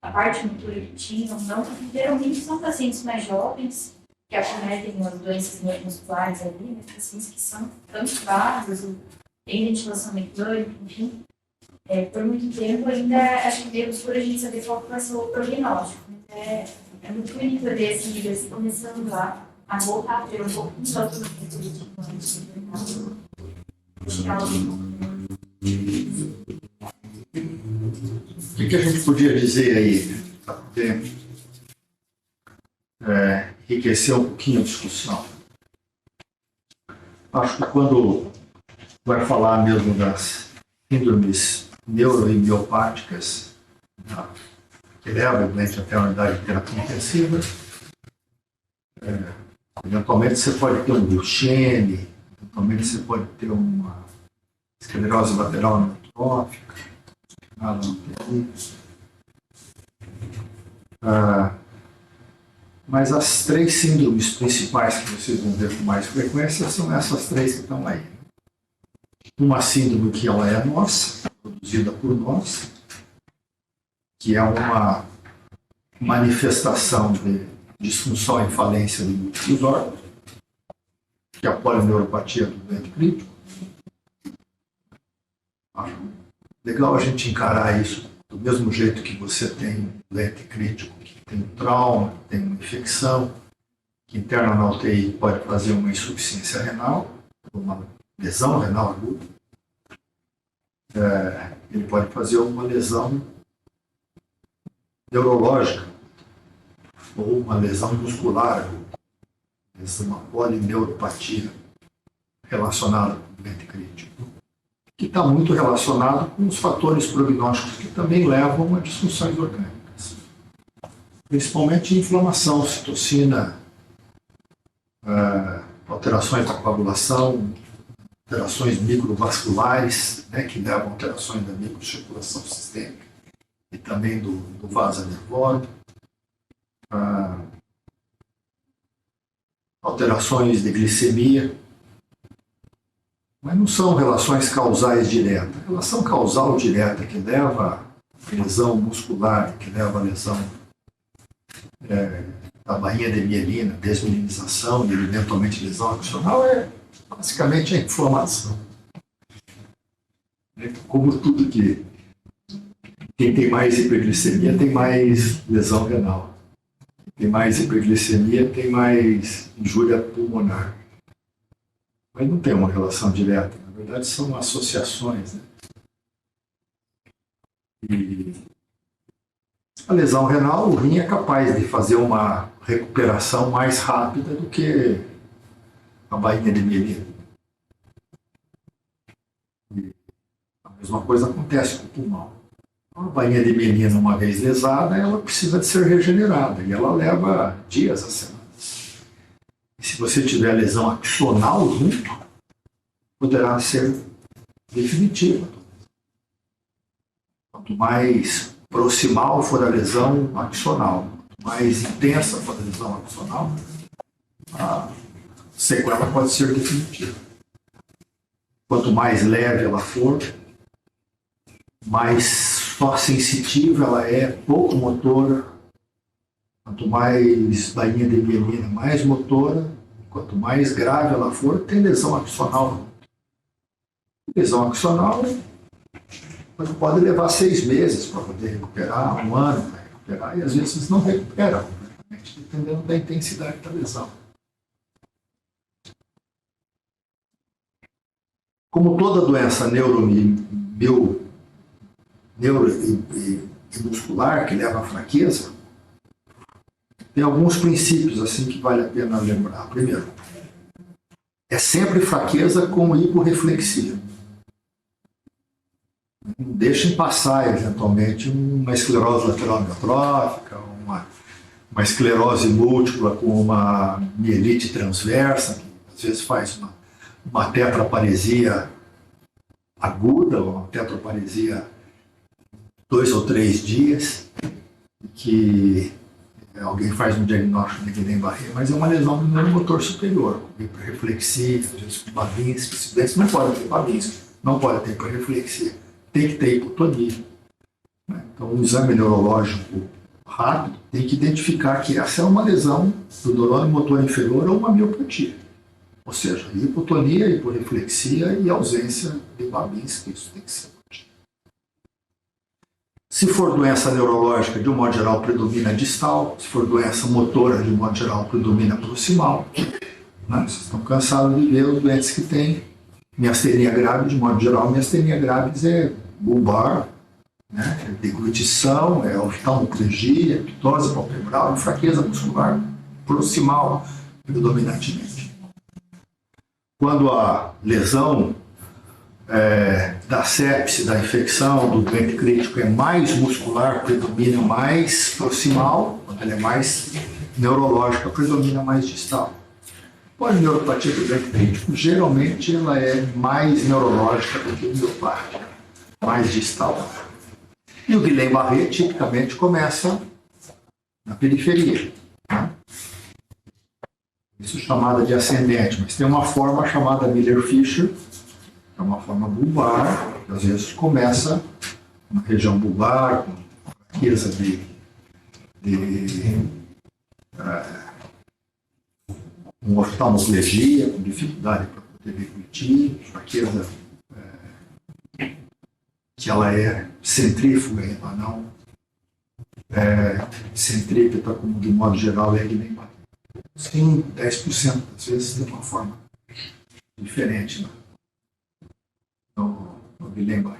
Speaker 4: a parte motora que tinha ou não. Geralmente são pacientes mais jovens que acometem as doenças neuromusculares ali, né, pacientes que são cansados, tem ventilação mecânica, enfim. Por muito tempo ainda acho que devemos por a gente saber qual vai ser o prognóstico. É muito bonito ver assim, eles começando a voltar a ter um pouco de sofrimento.
Speaker 2: O que a gente podia dizer aí, para poder enriquecer um pouquinho a discussão? Acho que quando vai falar mesmo das síndromes neuroimiopáticas, que levam o doente até a unidade de terapia intensiva, eventualmente você pode ter um Duchenne, eventualmente você pode ter uma esclerose lateral amiotrófica, mas as 3 síndromes principais que vocês vão ver com mais frequência são essas 3 que estão aí. Uma síndrome que ela é nossa, produzida por nós, que é uma manifestação de disfunção e falência dos órgãos, que é a polineuropatia do doente crítico. Acho legal a gente encarar isso do mesmo jeito que você tem um doente crítico, que tem um trauma, que tem uma infecção, que interna na UTI pode fazer uma insuficiência renal, uma lesão renal aguda. Ele pode fazer uma lesão neurológica ou uma lesão muscular, uma polineuropatia relacionada com o doente crítico, que está muito relacionado com os fatores prognósticos que também levam a disfunções orgânicas, principalmente inflamação, citocina, alterações da coagulação, alterações microvasculares, né, que levam a alterações da microcirculação sistêmica e também do vaso nervoso, alterações de glicemia, mas não são relações causais diretas. A relação causal direta que leva a lesão muscular, que leva a lesão da bainha de mielina, desmielinização e eventualmente lesão axonal é basicamente a inflamação. Como tudo que quem tem mais hiperglicemia tem mais lesão renal. Quem tem mais hiperglicemia tem mais injúria pulmonar. Mas não tem uma relação direta. Na verdade, são associações, né? E a lesão renal, o rim é capaz de fazer uma recuperação mais rápida do que a bainha de mielina. E a mesma coisa acontece com o pulmão. A bainha de mielina, uma vez lesada, ela precisa de ser regenerada e ela leva dias a semanas. E se você tiver lesão axonal junto, poderá ser definitiva. Quanto mais proximal for a lesão axonal, quanto mais intensa for a lesão axonal, a sequela pode ser definitiva. Quanto mais leve ela for, mais só sensitiva ela é, pouco motora. Quanto mais bainha de mielina, mais motora. Quanto mais grave ela for, tem lesão axonal. Lesão axonal pode levar 6 meses para poder recuperar, 1 ano para recuperar, e às vezes não recupera completamente, dependendo da intensidade da lesão. Como toda doença e muscular que leva à fraqueza, tem alguns princípios assim que vale a pena lembrar. Primeiro, é sempre fraqueza com hiporreflexia. Não deixem passar, eventualmente, uma esclerose lateral amiotrófica, uma esclerose múltipla com uma mielite transversa, que às vezes faz uma tetraparesia aguda, ou uma tetraparesia 2 ou 3 dias, que alguém faz um diagnóstico de Guillain-Barré, mas é uma lesão do neuromotor superior, com hiperreflexia, às vezes com Babinski. Esse não pode ter Babinski, não pode ter hiperreflexia, tem que ter hipotonia. Então, um exame neurológico rápido tem que identificar que essa é uma lesão do neurônio motor inferior ou uma miopatia. Ou seja, hipotonia, hiporreflexia e ausência de Babinski, isso tem que ser. Se for doença neurológica, de um modo geral, predomina distal. Se for doença motora, de um modo geral, predomina proximal. Vocês estão cansados de ver os doentes que têm miastenia grave, de modo geral, miastenia graves é bulbar, né? É deglutição, é oftalmoplegia, é ptose palpebral, fraqueza muscular proximal, predominantemente. Quando a lesão da sepse, da infecção, do doente crítico é mais muscular, predomina mais proximal, quando ela é mais neurológica, predomina mais distal. A neuropatia do doente crítico, geralmente, ela é mais neurológica do que miopática, mais distal. E o Guillain-Barré, tipicamente, começa na periferia. Né? Isso é chamada de ascendente, mas tem uma forma chamada Miller-Fisher, é uma forma bulbar, que às vezes começa na região bulbar, com fraqueza com oftalmoplegia, com dificuldade para poder deglutir, fraqueza que ela é centrífuga e ela não centrípeta, como de modo geral é Guillain-Barré. Sim, 10% às vezes de uma forma diferente, né? No Guillain-Barré.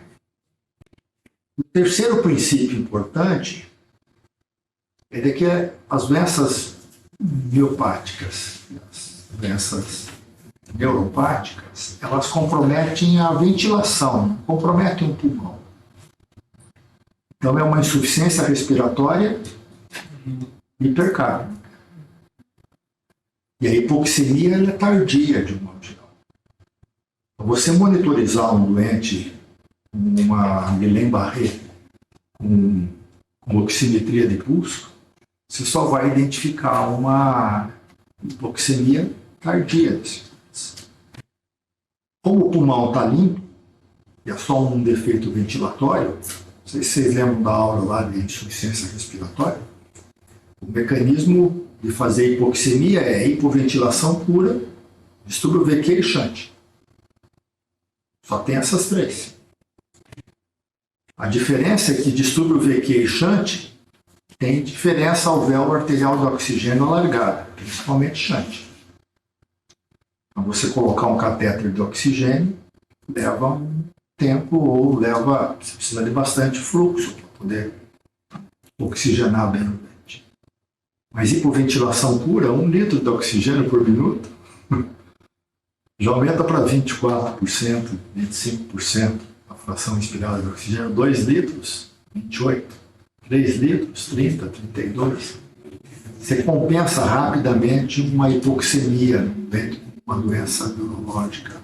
Speaker 2: O terceiro princípio importante é de que as doenças miopáticas, as doenças neuropáticas, elas comprometem a ventilação, comprometem o pulmão. Então é uma insuficiência respiratória hipercárnica. E a hipoxemia ela é tardia, de um modo geral. Você monitorizar um doente com uma Guillain-Barré com oximetria de pulso, você só vai identificar uma hipoxemia tardia. Como o pulmão está limpo, e é só um defeito ventilatório, não sei se vocês lembram da aula lá de insuficiência respiratória, o mecanismo de fazer hipoxemia é hipoventilação pura, distúrbio vaqueixante. Só tem essas 3. A diferença é que distúrbio vequier-shunt tem diferença ao véu arterial de oxigênio alargado, principalmente shunt. Então, você colocar um catéter de oxigênio leva um tempo ou você precisa de bastante fluxo para poder oxigenar bem o doente. Mas hipoventilação pura, 1 litro de oxigênio por minuto, já aumenta para 24%, 25% a fração inspirada de oxigênio, 2 litros, 28, 3 litros, 30, 32. Você compensa rapidamente uma hipoxemia dentro de uma doença neurológica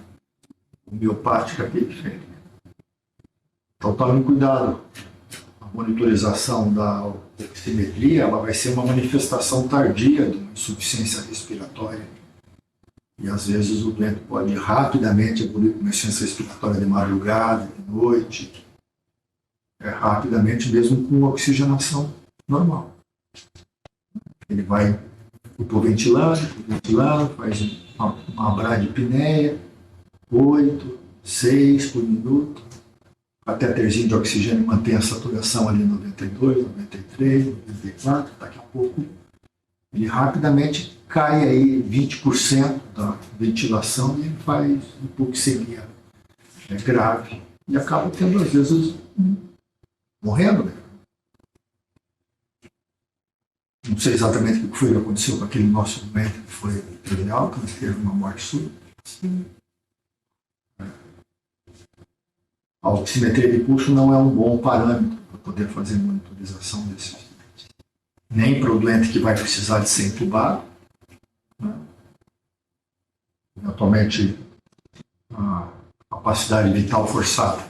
Speaker 2: homeopática periférica. Então tome cuidado. A monitorização da oximetria ela vai ser uma manifestação tardia de uma insuficiência respiratória. E às vezes o doente pode rapidamente evoluir com uma insuficiência respiratória de madrugada, de noite, rapidamente mesmo com oxigenação normal. Ele vai hipoventilando, faz uma bradipneia, 8, 6 por minuto. O catéterzinho de oxigênio mantém a saturação ali 92, 93, 94, daqui a pouco ele rapidamente cai aí 20% da ventilação e faz hipoxemia grave e acaba tendo às vezes morrendo, né? Não sei exatamente o que foi que aconteceu com aquele nosso doente que foi teve alta, mas teve uma morte súbita. A oximetria de pulso não é um bom parâmetro para poder fazer monitorização desses doentes. Nem para o doente que vai precisar de ser entubado, né? Eventualmente a capacidade vital forçada.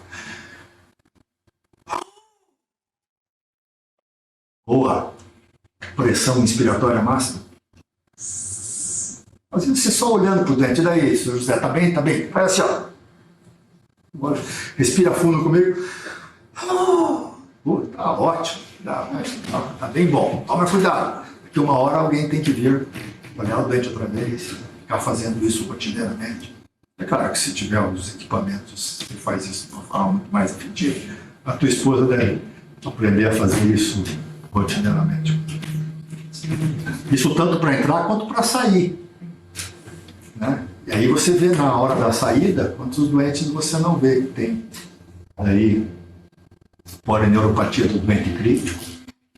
Speaker 2: Ou a pressão inspiratória máxima. Às vezes você só olhando para o doente, daí, senhor José, tá bem? Tá bem? Faz assim, ó. Agora, respira fundo comigo. Tá ótimo. Tá bem bom. Toma cuidado. Porque uma hora alguém tem que vir olhar o doente outra vez, ficar fazendo isso cotidianamente. É claro que se tiver os equipamentos, você faz isso de uma forma muito mais efetiva. A tua esposa deve aprender a fazer isso cotidianamente. Isso tanto para entrar quanto para sair. Né? E aí você vê na hora da saída quantos doentes você não vê que tem aí polineuropatia do doente crítico,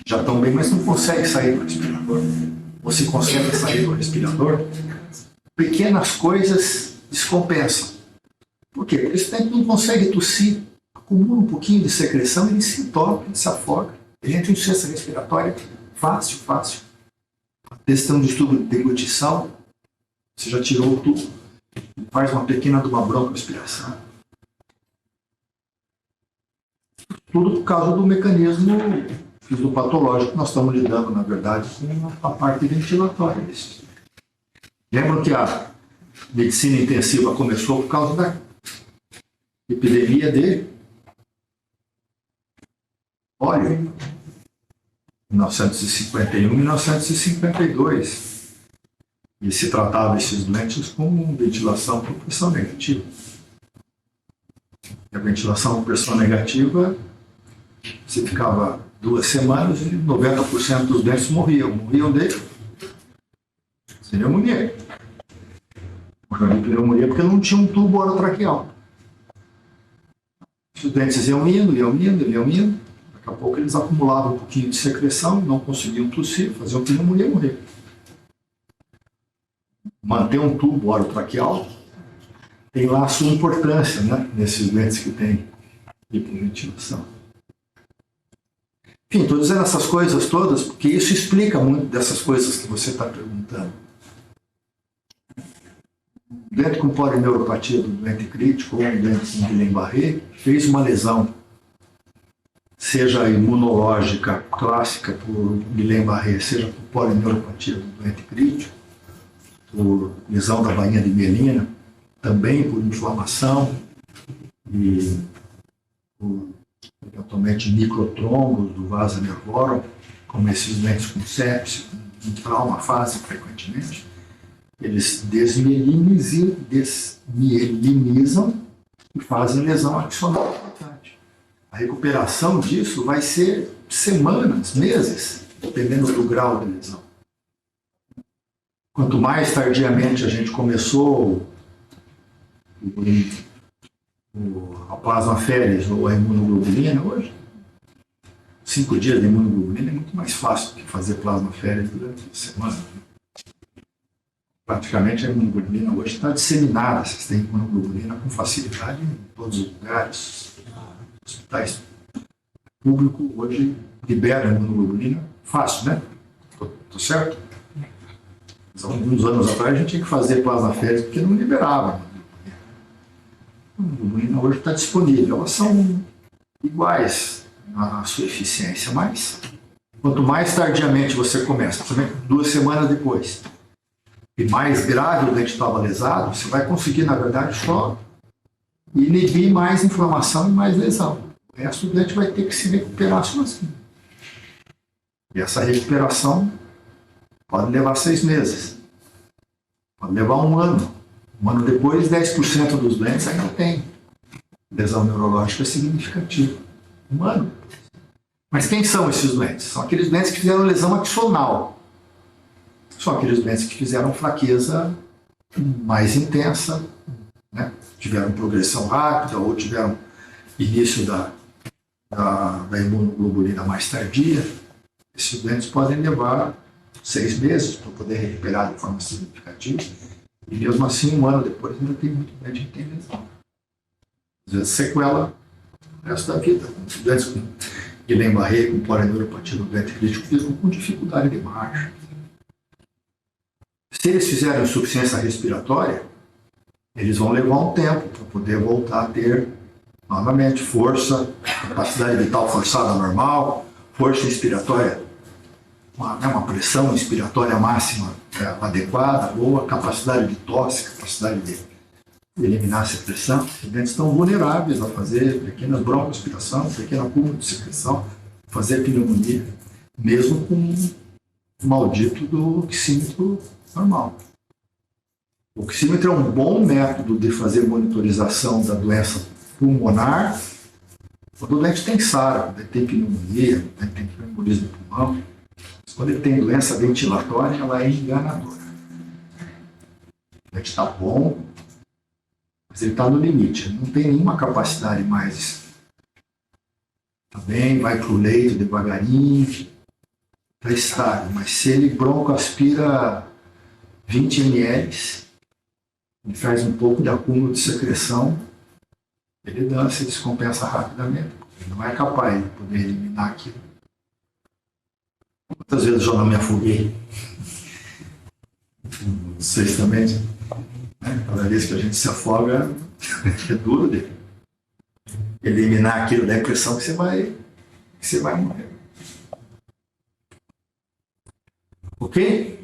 Speaker 2: já estão bem, mas não consegue sair do respirador. Ou se consegue sair do respirador, pequenas coisas descompensam. Por quê? Porque esse doente não consegue tossir, acumula um pouquinho de secreção, ele se entope, ele se afoga, ele entra em insuficiência respiratória fácil. Esse tem um distúrbio de deglutição, você já tirou o tubo, faz uma pequena de uma broncoaspiração. Tudo por causa do mecanismo fisiopatológico. Nós estamos lidando, na verdade, com a parte ventilatória disso. Lembram que a medicina intensiva começou por causa da epidemia de óleo, 1951 e 1952. E se tratava esses doentes com ventilação por pressão negativa. E a ventilação por pressão negativa, você ficava 2 semanas e 90% dos doentes morriam. Morriam de pneumonia. Morriam de pneumonia porque não tinha um tubo orotraqueal. Os doentes iam indo. Daqui a pouco eles acumulavam um pouquinho de secreção, não conseguiam tossir, faziam pneumonia e morrer. Manter um tubo orotraqueal tem lá a sua importância, né, nesses doentes que têm hipoventilação. Enfim, estou dizendo essas coisas todas porque isso explica muito dessas coisas que você está perguntando. Um doente com polineuropatia do doente crítico ou um doente com Guillain-Barré fez uma lesão, seja imunológica clássica por Guillain-Barré, seja por polineuropatia do doente crítico, por lesão da bainha de mielina, também por inflamação e por, eventualmente, microtrombos do vaso nervorum, como esses doentes com sepse, com trauma fase frequentemente, eles desmielinizam e fazem lesão axonal importante. A recuperação disso vai ser semanas, meses, dependendo do grau de lesão. Quanto mais tardiamente a gente começou a plasmaférese ou a imunoglobulina hoje, 5 dias de imunoglobulina é muito mais fácil do que fazer plasmaférese durante a semana. Praticamente a imunoglobulina hoje está disseminada, vocês têm imunoglobulina com facilidade em todos os lugares. Hospitais públicos hoje liberam a imunoglobulina fácil, né? Tô certo? Alguns anos atrás a gente tinha que fazer plasmaférese porque não liberava. A imunoglobulina hoje está disponível. Elas são iguais na sua eficiência, mas quanto mais tardiamente você começa, principalmente 2 semanas depois, e mais grave o dente estava lesado, você vai conseguir, na verdade, só inibir mais inflamação e mais lesão. O resto do dente vai ter que se recuperar sozinho. E essa recuperação pode levar 6 meses. Pode levar 1 ano. 1 ano depois, 10% dos dentes ainda tem lesão neurológica significativa. 1 ano. Mas quem são esses doentes? São aqueles doentes que fizeram lesão axonal. São aqueles doentes que fizeram fraqueza mais intensa, né? Tiveram progressão rápida ou tiveram início da imunoglobulina mais tardia. Esses doentes podem levar 6 meses para poder recuperar de forma significativa. E mesmo assim, 1 ano depois, ainda tem muito doente que tem lesão. Às vezes sequela o resto da vida. Doentes com Guillain-Barré, com polineuropatia do dente crítico, ficam com dificuldade de marcha. Se eles fizerem insuficiência respiratória, eles vão levar um tempo para poder voltar a ter novamente força, capacidade vital forçada normal, força inspiratória, uma pressão inspiratória máxima adequada, boa, capacidade de tosse, capacidade de eliminar a secreção. Os dentes estão vulneráveis a fazer pequena broncoaspiração, pequena acúmulo de secreção, fazer pneumonia, mesmo com o maldito do oxímetro normal. O oxímetro é um bom método de fazer monitorização da doença pulmonar. Quando o doente tem SARA, quando ele tem pneumonia, quando ele tem embolismo do pulmão, quando ele tem doença ventilatória, ela é enganadora. O doente está bom, mas ele está no limite, ele não tem nenhuma capacidade mais. Está bem, vai para o leito devagarinho, está estável, mas se ele broncoaspira 20 ml, ele faz um pouco de acúmulo de secreção, ele dança e descompensa rapidamente. Ele não é capaz de poder eliminar aquilo. Quantas vezes eu já não me afoguei? Vocês também? Né? Cada vez que a gente se afoga, é duro de eliminar aquilo, dá a impressão que você vai morrer. Ok?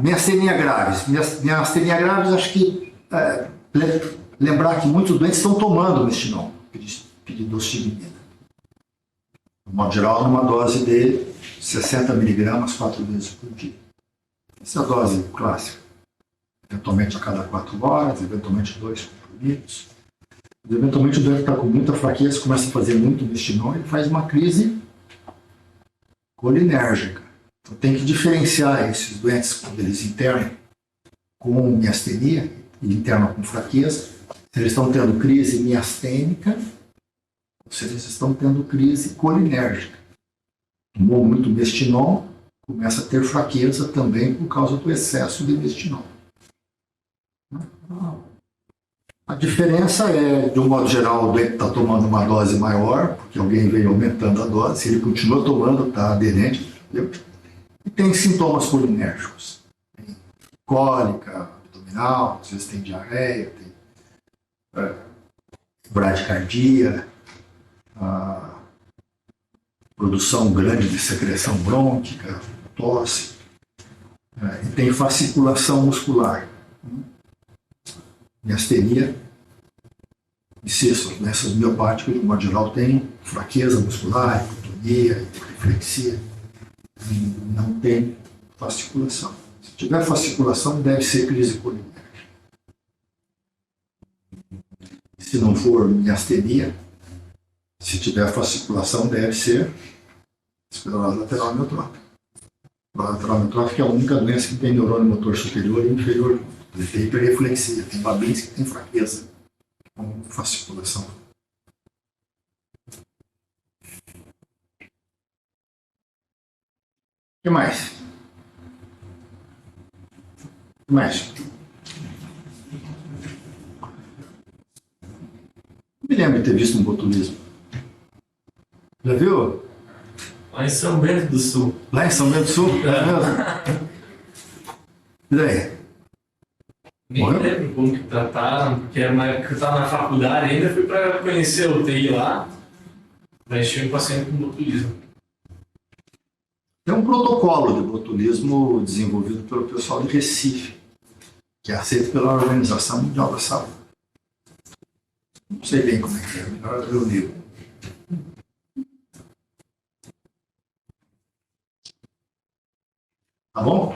Speaker 2: Miastenia graves. Miastenia graves, acho que lembrar que muitos doentes estão tomando Mestinol, piridoximina. No modo geral, numa dose de 60 mg 4 vezes por dia. Essa é a dose clássica. Eventualmente a cada 4 horas, eventualmente 2 comprimidos. Eventualmente o doente está com muita fraqueza, começa a fazer muito Mestinol e faz uma crise colinérgica. Então tem que diferenciar esses doentes quando eles internam com miastenia e internam com fraqueza, se eles estão tendo crise miastênica ou se eles estão tendo crise colinérgica. Tomou muito Mestinol, começa a ter fraqueza também por causa do excesso de Mestinol. A diferença é, de um modo geral, o doente está tomando uma dose maior, porque alguém veio aumentando a dose, se ele continua tomando, está aderente, entendeu? E tem sintomas colinérgicos. Tem cólica abdominal, às vezes tem diarreia, tem bradicardia, produção grande de secreção brônquica, tosse, e tem fasciculação muscular. Miastenia e cestos, doenças miopáticas, de modo geral, tem fraqueza muscular, hipotonia, hiperreflexia, não tem fasciculação. Se tiver fasciculação, deve ser crise colinérgica. Se não for miastenia, se tiver fasciculação, deve ser esclerose lateral amiotrófica. A lateral amiotrófica é a única doença que tem neurônio motor superior e inferior. Ele tem hiperreflexia, tem Babinski que tem fraqueza com fasciculação. O que mais? O que mais? Me lembro de ter visto um botulismo. Já viu?
Speaker 5: Lá em São Bento do Sul.
Speaker 2: Lá em São Bento do Sul? É mesmo? E daí?
Speaker 5: Nem
Speaker 2: Morreu?
Speaker 5: lembro como que trataram, porque era uma época que eu estava na faculdade ainda, fui para conhecer o UTI lá, mas tinha um paciente com botulismo.
Speaker 2: Tem um protocolo de botulismo desenvolvido pelo pessoal de Recife, que é aceito pela Organização Mundial da Saúde. Não sei bem como é que é, melhor ver o livro. Tá bom?